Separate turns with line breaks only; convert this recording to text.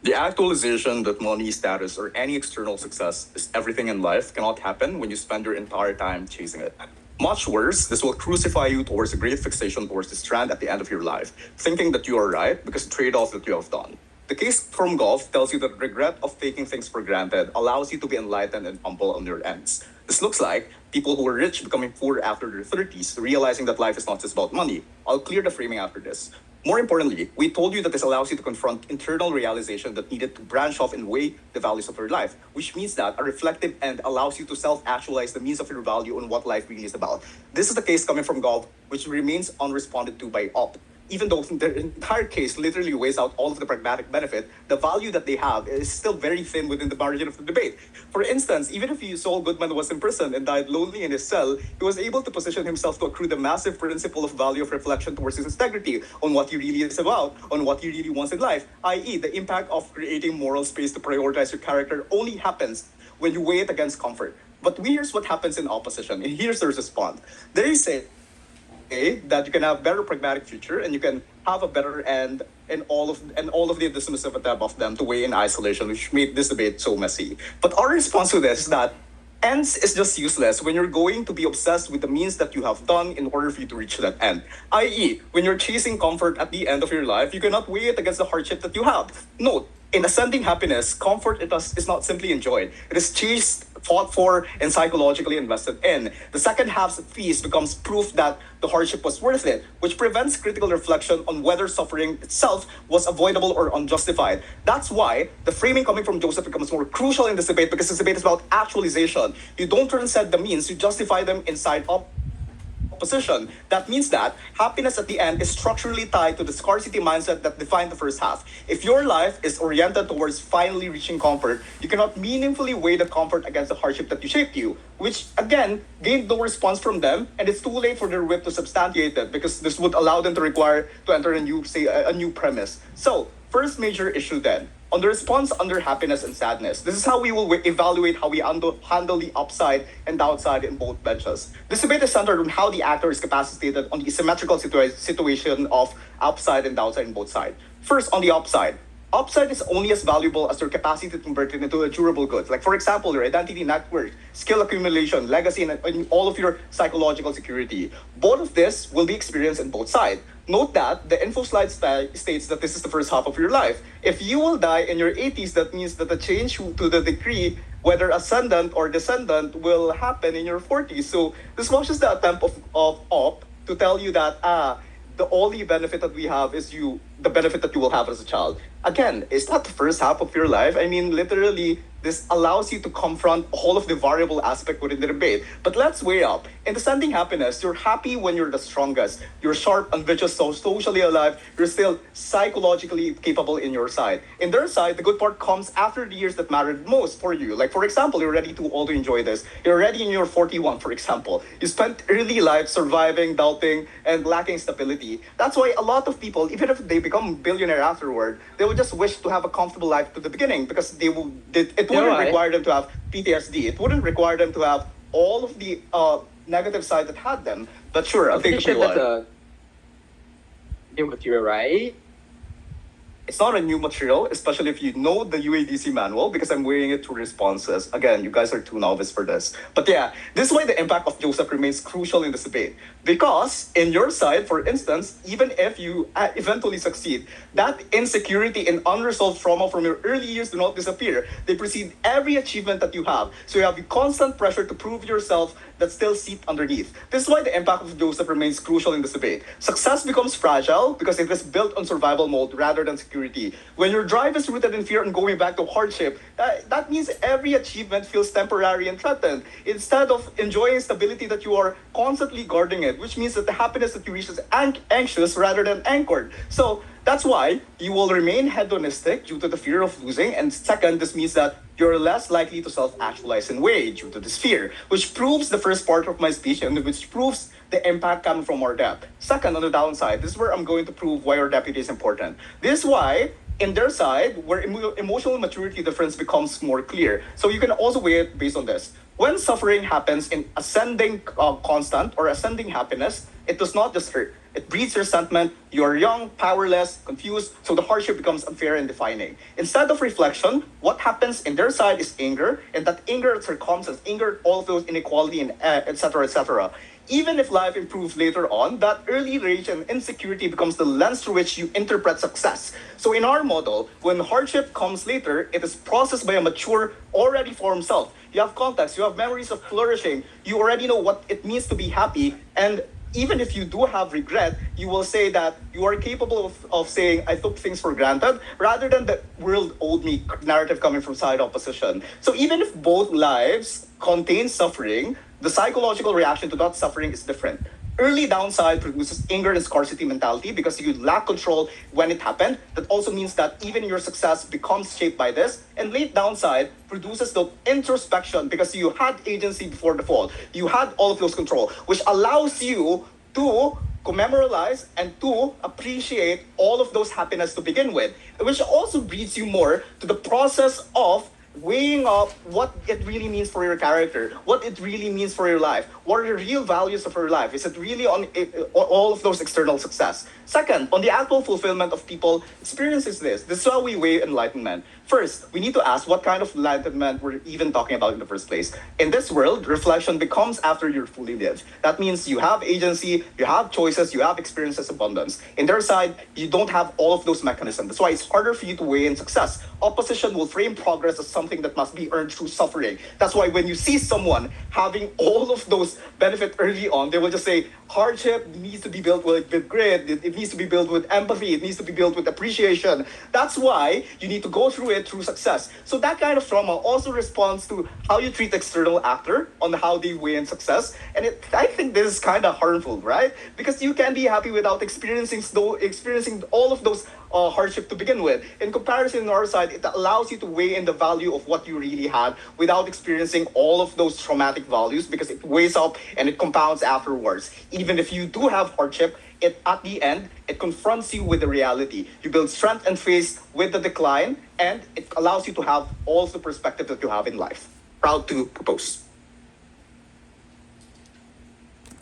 The actualization that money, status, or any external success is everything in life cannot happen when you spend your entire time chasing it. Much worse, this will crucify you towards a great fixation towards this strand at the end of your life, thinking that you are right because of trade-offs that you have done. The case from golf tells you that regret of taking things for granted allows you to be enlightened and humble on your ends. This looks like people who are rich becoming poor after their 30s, realizing that life is not just about money. I'll clear the framing after this. More importantly, we told you that this allows you to confront internal realization that needed to branch off and weigh the values of your life, which means that a reflective end allows you to self-actualize the means of your value on what life really is about. This is the case coming from golf, which remains unresponded to by op. Even though the entire case literally weighs out all of the pragmatic benefit, the value that they have is still very thin within the margin of the debate. For instance, even if Saul Goodman was in prison and died lonely in his cell, he was able to position himself to accrue the massive principle of value of reflection towards his integrity on what he really is about, on what he really wants in life, i.e. the impact of creating moral space to prioritize your character only happens when you weigh it against comfort. But here's what happens in opposition, and here's the response. They say that you can have better pragmatic future and you can have a better end and all of the dismissive attempt of them to weigh in isolation, which made this debate so messy. But our response to this is that ends is just useless when you're going to be obsessed with the means that you have done in order for you to reach that end. I.e., when you're chasing comfort at the end of your life, you cannot weigh it against the hardship that you have. Note, in ascending happiness, comfort is not simply enjoyed. It is chased, fought for, and psychologically invested in. The second half's feast becomes proof that the hardship was worth it, which prevents critical reflection on whether suffering itself was avoidable or unjustified. That's why the framing coming from Joseph becomes more crucial in this debate, because this debate is about actualization. You don't transcend the means, you justify them inside opposition. That means that happiness at the end is structurally tied to the scarcity mindset that defined the first half. If your life is oriented towards finally reaching comfort, you cannot meaningfully weigh the comfort against the hardship that you shaped you, which again gained no response from them, and it's too late for their whip to substantiate it because this would allow them to enter a new premise. So, first major issue then. On the response under happiness and sadness, this is how we will evaluate how we handle the upside and downside in both benches. This debate is centered on how the actor is capacitated on the symmetrical situation of upside and downside in both sides. First, on the upside. Upside is only as valuable as your capacity to convert it into a durable good. Like, for example, your identity network, skill accumulation, legacy, and all of your psychological security. Both of this will be experienced in both sides. Note that the info slide states that this is the first half of your life. If you will die in your 80s, that means that the change to the degree, whether ascendant or descendant, will happen in your 40s. So this was just the attempt of op to tell you that the only benefit that we have is the benefit that you will have as a child. Again, is that the first half of your life? I mean, literally, this allows you to confront all of the variable aspect within the debate. But let's weigh up. In descending happiness, you're happy when you're the strongest. You're sharp, ambitious, so socially alive. You're still psychologically capable in your side. In their side, the good part comes after the years that mattered most for you. Like, for example, you're already too old to enjoy this. You're already in your 41, for example. You spent early life surviving, doubting, and lacking stability. That's why a lot of people, even if they become billionaire afterward, they would just wish to have a comfortable life to the beginning because it wouldn't require them to have PTSD. It wouldn't require them to have all of the negative side that had them. But sure, I'll take a few
that's a new material, right?
It's not a new material, especially if you know the UADC manual, because I'm weighing it through responses. Again, you guys are too novice for this. But yeah, this is why the impact of Joseph remains crucial in this debate. Because in your side, for instance, even if you eventually succeed, that insecurity and unresolved trauma from your early years do not disappear. They precede every achievement that you have. So you have the constant pressure to prove yourself that still sit underneath. This is why the impact of Joseph remains crucial in this debate. Success becomes fragile because it is built on survival mode rather than security. When your drive is rooted in fear and going back to hardship, that means every achievement feels temporary and threatened. Instead of enjoying stability that you are constantly guarding it, which means that the happiness that you reach is anxious rather than anchored. So that's why you will remain hedonistic due to the fear of losing. And second, this means that you're less likely to self-actualize in way due to this fear, which proves the first part of my speech and which proves the impact coming from our debt. Second, on the downside, this is where I'm going to prove why our deputy is important. This is why in their side, where emotional maturity difference becomes more clear. So you can also weigh it based on this. When suffering happens in ascending constant or ascending happiness, it does not just hurt. it breeds resentment. You're young, powerless, confused, so the hardship becomes unfair and defining. Instead of reflection, what happens in their side is anger, and that anger succumbs as anger, all of those inequality, and etc., etc. Even if life improves later on, that early rage and insecurity becomes the lens through which you interpret success. So in our model, when hardship comes later, it is processed by a mature, already formed self. You have context, you have memories of flourishing, you already know what it means to be happy, and even if you do have regret, you will say that you are capable of saying, I took things for granted, rather than the world owed me narrative coming from side opposition. So even if both lives contain suffering, the psychological reaction to that suffering is different. Early downside produces anger and scarcity mentality because you lack control when it happened. That also means that even your success becomes shaped by this. And late downside produces the introspection because you had agency before the fall. You had all of those control, which allows you to commemoralize and to appreciate all of those happiness to begin with, which also breeds you more to the process of weighing up what it really means for your character, what it really means for your life, what are the real values of your life? Is it really on all of those external success? Second, on the actual fulfillment of people experiences this. This is how we weigh enlightenment. First, we need to ask what kind of enlightenment we're even talking about in the first place. In this world, reflection becomes after you're fully lived. That means you have agency, you have choices, you have experiences abundance. In their side, you don't have all of those mechanisms. That's why it's harder for you to weigh in success. Opposition will frame progress as something that must be earned through suffering. That's why when you see someone having all of those benefits early on, they will just say, hardship needs to be built with grit, it needs to be built with empathy, it needs to be built with appreciation. That's why you need to go through it through success. So that kind of trauma also responds to how you treat external actor on how they weigh in success. And I think this is kind of harmful, right? Because you can be happy without experiencing all of those hardship to begin with. In comparison, on our side, it allows you to weigh in the value of what you really had without experiencing all of those traumatic values because it weighs up and it compounds afterwards. Even if you do have hardship, at the end, it confronts you with the reality. You build strength and faith with the decline, and it allows you to have all the perspective that you have in life. Proud to propose.